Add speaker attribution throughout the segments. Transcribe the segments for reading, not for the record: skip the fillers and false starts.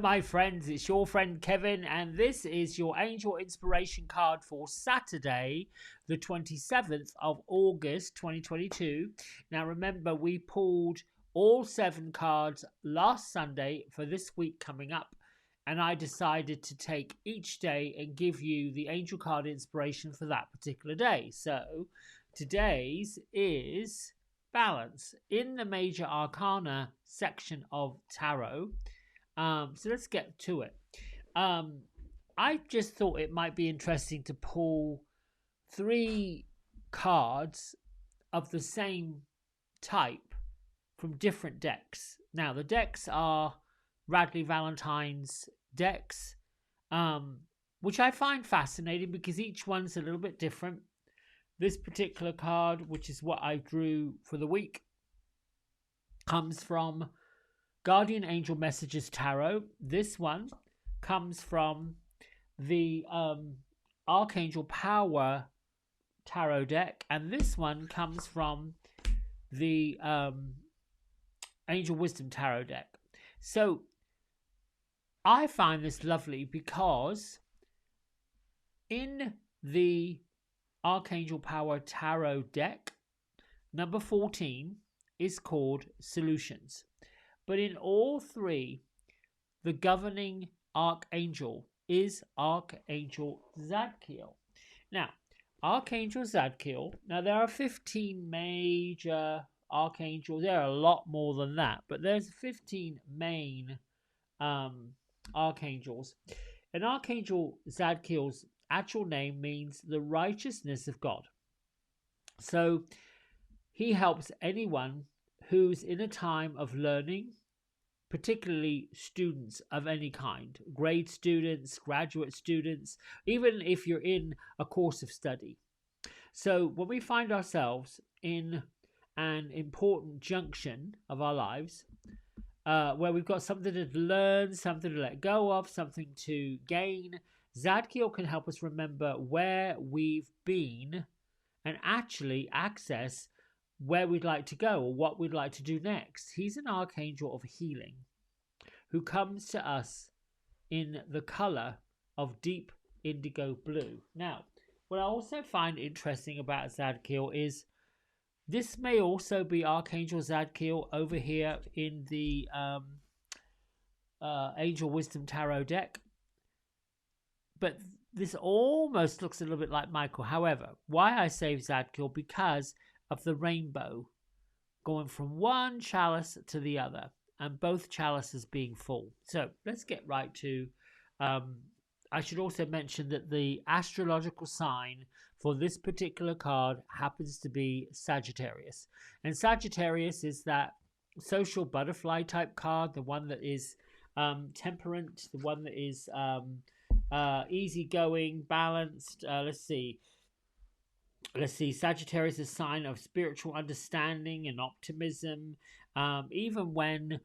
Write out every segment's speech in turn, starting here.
Speaker 1: my friends, it's your friend Kevin, and this is your Angel Inspiration card for Saturday, the 27th of August 2022. Now, remember, we pulled all 7 cards last Sunday for this week coming up, and I decided to take each day and give you the Angel card inspiration for that particular day. So, today's is Balance in the Major Arcana section of Tarot. So let's get to it. I just thought it might be interesting to pull 3 cards of the same type from different decks. Now, the decks are Radley Valentine's decks, which I find fascinating because each one's a little bit different. This particular card, which is what I drew for the week, comes from Guardian Angel Messages Tarot. This one comes from the Archangel Power Tarot deck, and this one comes from the Angel Wisdom Tarot deck. So I find this lovely because in the Archangel Power Tarot deck, number 14 is called Solutions. But in all 3, the governing archangel is Archangel Zadkiel. Now, Archangel Zadkiel, there are 15 major archangels. There are a lot more than that, but there's 15 main archangels. And Archangel Zadkiel's actual name means the righteousness of God. So he helps anyone who's in a time of learning, particularly students of any kind, grade students, graduate students, even if you're in a course of study. So when we find ourselves in an important junction of our lives, where we've got something to learn, something to let go of, something to gain, Zadkiel can help us remember where we've been and actually access where we'd like to go or what we'd like to do next. He's an archangel of healing who comes to us in the color of deep indigo blue. Now, what I also find interesting about Zadkiel is this may also be Archangel Zadkiel over here in the Angel Wisdom Tarot deck. But this almost looks a little bit like Michael. However, why I say Zadkiel? Because of the rainbow going from one chalice to the other, and both chalices being full. So let's get right to I should also mention that the astrological sign for this particular card happens to be Sagittarius, and Sagittarius is that social butterfly type card, the one that is temperate, the one that is easygoing, balanced. Let's see, Sagittarius is a sign of spiritual understanding and optimism. Even when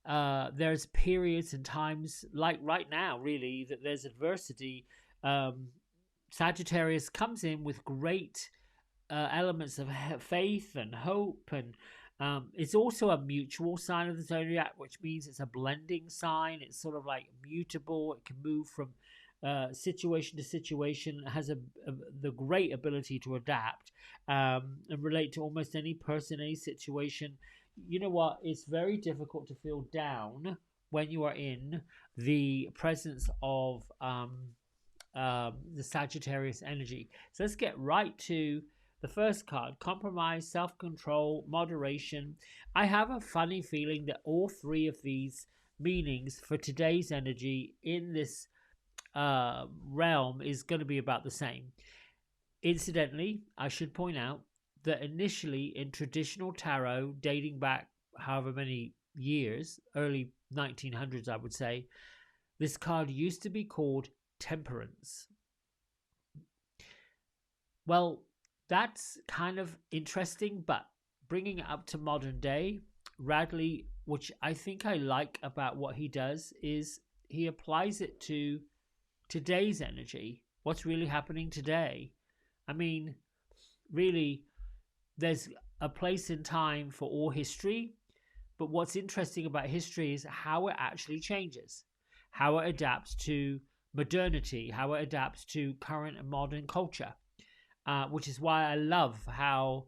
Speaker 1: there's periods and times like right now, really, that there's adversity, Sagittarius comes in with great elements of faith and hope, and it's also a mutual sign of the zodiac, which means it's a blending sign. It's sort of like mutable. It can move from situation to situation. It has the great ability to adapt and relate to almost any person, any situation. You know what? It's very difficult to feel down when you are in the presence of the Sagittarius energy. So let's get right to the first card: compromise, self-control, moderation. I have a funny feeling that all 3 of these meanings for today's energy in this realm is going to be about the same. Incidentally, I should point out that initially in traditional tarot, dating back however many years, early 1900s, I would say, this card used to be called Temperance. Well, that's kind of interesting, but bringing it up to modern day, Radley, which I think I like about what he does, is he applies it to today's energy, what's really happening today. I mean, really, there's a place in time for all history, but what's interesting about history is how it actually changes. how it adapts to modernity, how it adapts to current and modern culture, which is why I love how,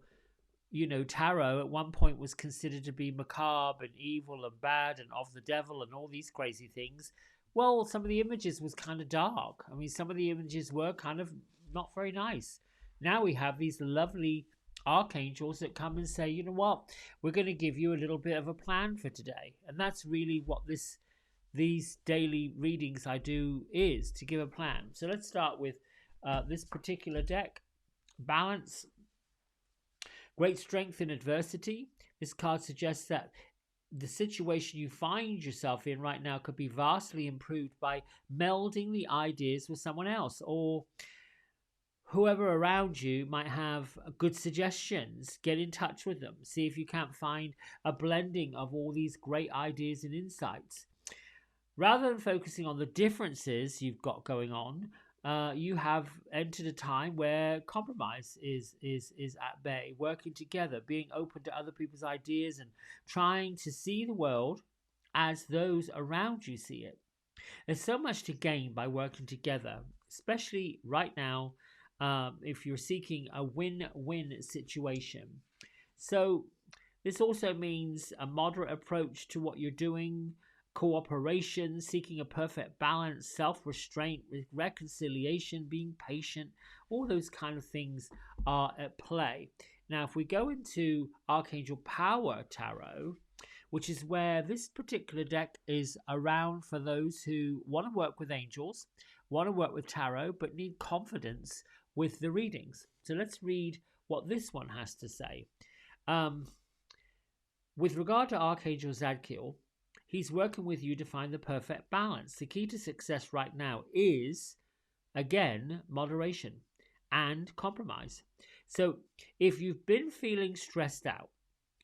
Speaker 1: tarot at one point was considered to be macabre and evil and bad and of the devil and all these crazy things. Well, some of the images was kind of dark. I mean, some of the images were kind of not very nice. Now we have these lovely archangels that come and say, you know what, we're going to give you a little bit of a plan for today. And that's really what these daily readings I do is, to give a plan. So let's start with this particular deck. Balance. Great strength in adversity. This card suggests that the situation you find yourself in right now could be vastly improved by melding the ideas with someone else, or whoever around you might have good suggestions. Get in touch with them. See if you can't find a blending of all these great ideas and insights. Rather than focusing on the differences you've got going on, you have entered a time where compromise is at bay, working together, being open to other people's ideas, and trying to see the world as those around you see it. There's so much to gain by working together, especially right now, if you're seeking a win-win situation. So this also means a moderate approach to what you're doing, cooperation, seeking a perfect balance, self-restraint, reconciliation, being patient. All those kind of things are at play. Now, if we go into Archangel Power Tarot, which is where this particular deck is around for those who want to work with angels, want to work with tarot, but need confidence with the readings. So let's read what this one has to say. With regard to Archangel Zadkiel, he's working with you to find the perfect balance. The key to success right now is, again, moderation and compromise. So if you've been feeling stressed out,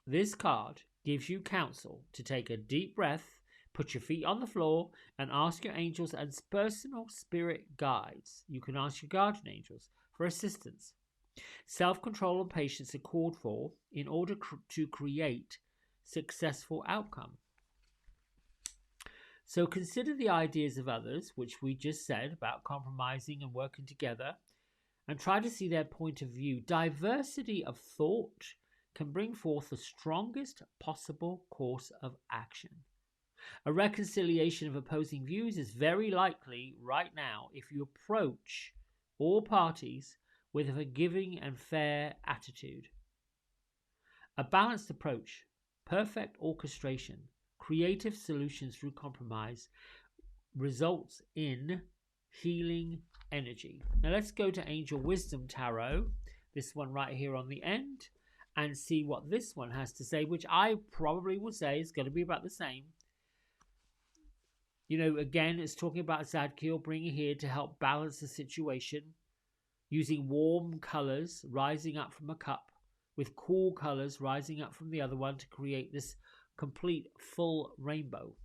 Speaker 1: this card gives you counsel to take a deep breath, put your feet on the floor, and ask your angels and personal spirit guides. You can ask your guardian angels for assistance. Self-control and patience are called for in order to create successful outcome. So consider the ideas of others, which we just said about compromising and working together, and try to see their point of view. Diversity of thought can bring forth the strongest possible course of action. A reconciliation of opposing views is very likely right now if you approach all parties with a forgiving and fair attitude. A balanced approach, perfect orchestration, creative solutions through compromise results in healing energy. Now let's go to Angel Wisdom Tarot, this one right here on the end, and see what this one has to say, which I probably would say is going to be about the same. Again, it's talking about Zadkiel bringing here to help balance the situation, using warm colors rising up from a cup with cool colors rising up from the other one to create this complete full rainbow.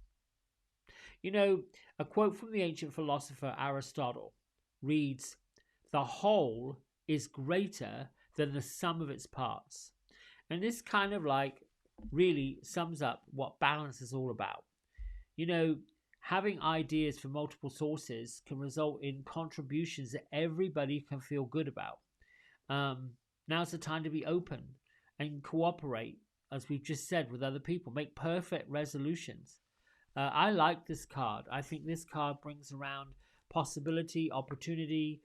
Speaker 1: A quote from the ancient philosopher Aristotle reads, "The whole is greater than the sum of its parts." And this kind of really sums up what balance is all about. Having ideas from multiple sources can result in contributions that everybody can feel good about. Now's the time to be open and cooperate, as we've just said, with other people. Make perfect resolutions. I like this card. I think this card brings around possibility, opportunity.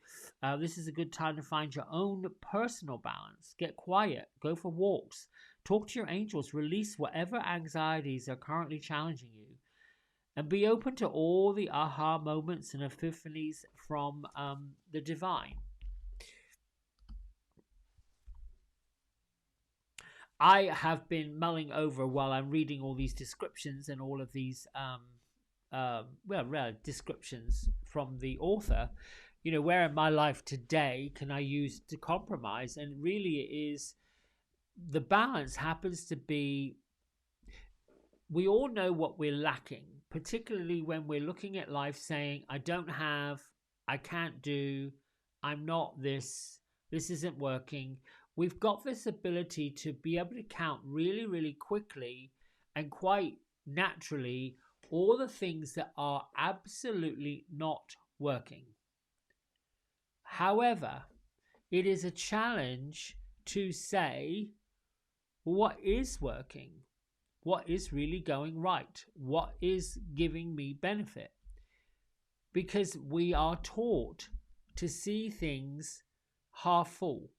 Speaker 1: This is a good time to find your own personal balance. Get quiet. Go for walks. Talk to your angels. Release whatever anxieties are currently challenging you. And be open to all the aha moments and epiphanies from the divine. I have been mulling over while I'm reading all these descriptions and all of these descriptions from the author. Where in my life today can I use to compromise? And really it is, the balance happens to be, we all know what we're lacking, particularly when we're looking at life saying, I don't have, I can't do, I'm not this isn't working. We've got this ability to be able to count really, really quickly and quite naturally all the things that are absolutely not working. However, it is a challenge to say what is working, what is really going right, what is giving me benefit. Because we are taught to see things half full,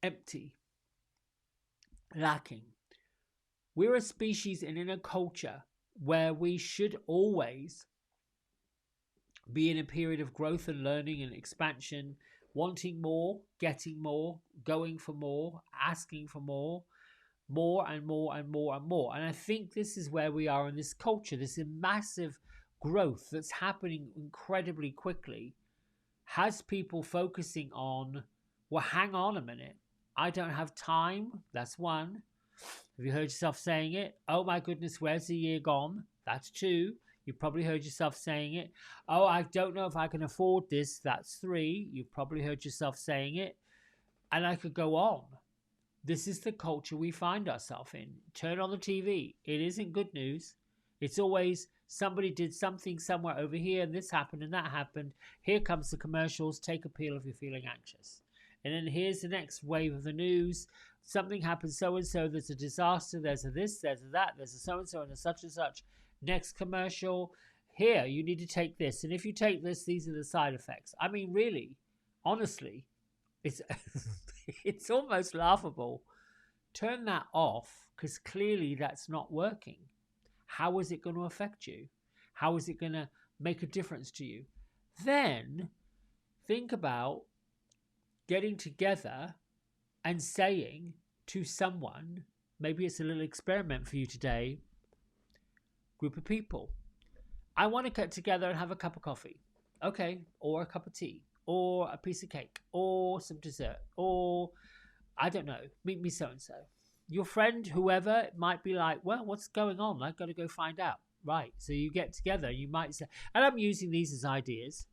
Speaker 1: empty, lacking. We're a species and in a culture where we should always be in a period of growth and learning and expansion, wanting more, getting more, going for more, asking for more, more and more and more and more. And I think this is where we are in this culture. This massive growth that's happening incredibly quickly has people focusing on, well, hang on a minute. I don't have time. That's one. Have you heard yourself saying it? Oh my goodness, where's the year gone? That's two. You've probably heard yourself saying it. Oh, I don't know if I can afford this. That's three. You've probably heard yourself saying it. And I could go on. This is the culture we find ourselves in. Turn on the TV. It isn't good news. It's always somebody did something somewhere over here and this happened and that happened. Here comes the commercials. Take a pill if you're feeling anxious. And then here's the next wave of the news. Something happens so and so. There's a disaster. There's a this. There's a that. There's a so and so and a such and such. Next commercial. Here, you need to take this. And if you take this, these are the side effects. I mean, really, honestly, it's it's almost laughable. Turn that off, because clearly that's not working. How is it going to affect you? How is it going to make a difference to you? Then think about getting together and saying to someone, maybe it's a little experiment for you today, group of people, I want to get together and have a cup of coffee. Okay, or a cup of tea, or a piece of cake, or some dessert, or I don't know, meet me so and so. Your friend, whoever, might be like, well, what's going on? I've got to go find out. Right. So you get together, you might say, and I'm using these as ideas.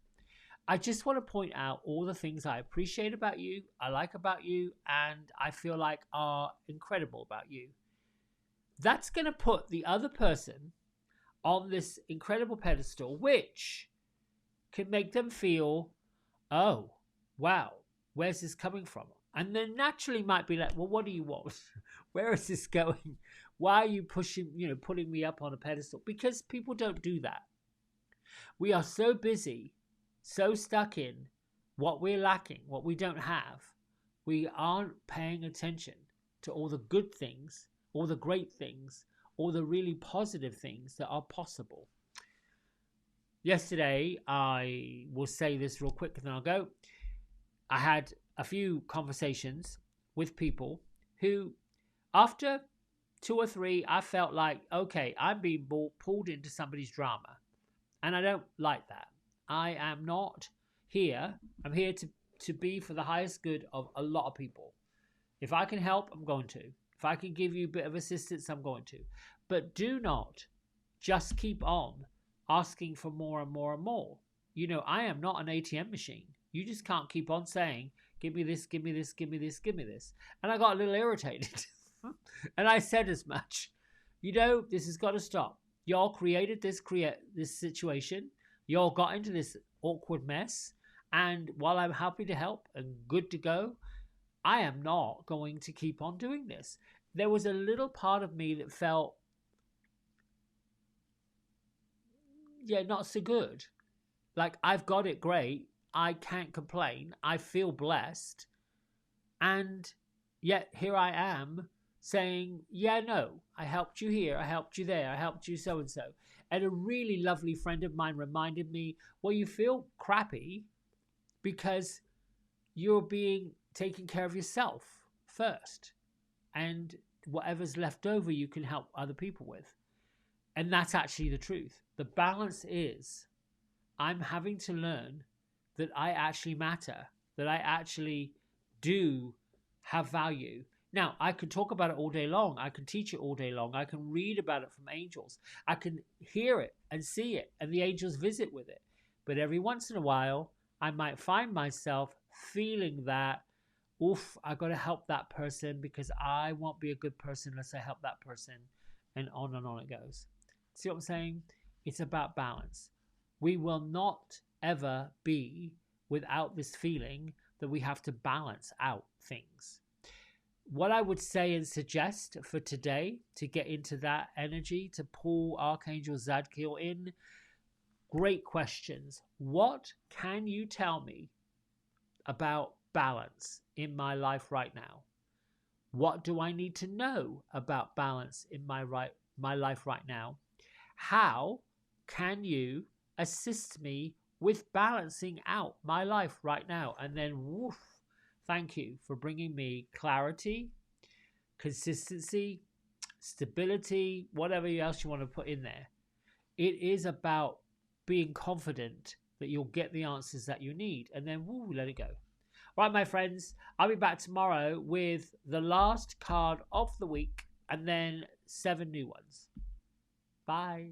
Speaker 1: I just want to point out all the things I appreciate about you, I like about you, and I feel like are incredible about you. That's going to put the other person on this incredible pedestal, which can make them feel, oh, wow, where's this coming from? And then naturally might be like, well, what do you want? Where is this going? Why are you putting me up on a pedestal? Because people don't do that. We are so busy, so stuck in what we're lacking, what we don't have. We aren't paying attention to all the good things, all the great things, all the really positive things that are possible. Yesterday, I will say this real quick and then I'll go. I had a few conversations with people who, after two or three, I felt like, okay, I'm being pulled into somebody's drama. And I don't like that. I am not here. I'm here to be for the highest good of a lot of people. If I can help, I'm going to. If I can give you a bit of assistance, I'm going to. But do not just keep on asking for more and more and more. I am not an ATM machine. You just can't keep on saying, give me this, give me this, give me this, give me this. And I got a little irritated. And I said as much. This has got to stop. Y'all created this situation. Y'all got into this awkward mess. And while I'm happy to help and good to go, I am not going to keep on doing this. There was a little part of me that felt, not so good. Like, I've got it great. I can't complain. I feel blessed. And yet here I am saying, no, I helped you here. I helped you there. I helped you so-and-so. And a really lovely friend of mine reminded me, well, you feel crappy because you're taking care of yourself first. And whatever's left over, you can help other people with. And that's actually the truth. The balance is, I'm having to learn that I actually matter, that I actually do have value. Now, I can talk about it all day long. I can teach it all day long. I can read about it from angels. I can hear it and see it, and the angels visit with it. But every once in a while, I might find myself feeling that, oof, I got to help that person because I won't be a good person unless I help that person. and on it goes. See what I'm saying? It's about balance. We will not ever be without this feeling that we have to balance out things. What I would say and suggest for today to get into that energy, to pull Archangel Zadkiel in, great questions. What can you tell me about balance in my life right now? What do I need to know about balance in my life right now? How can you assist me with balancing out my life right now? And then, woof, thank you for bringing me clarity, consistency, stability, whatever else you want to put in there. It is about being confident that you'll get the answers that you need, and then woo, let it go. Right, my friends, I'll be back tomorrow with the last card of the week and then 7 new ones. Bye.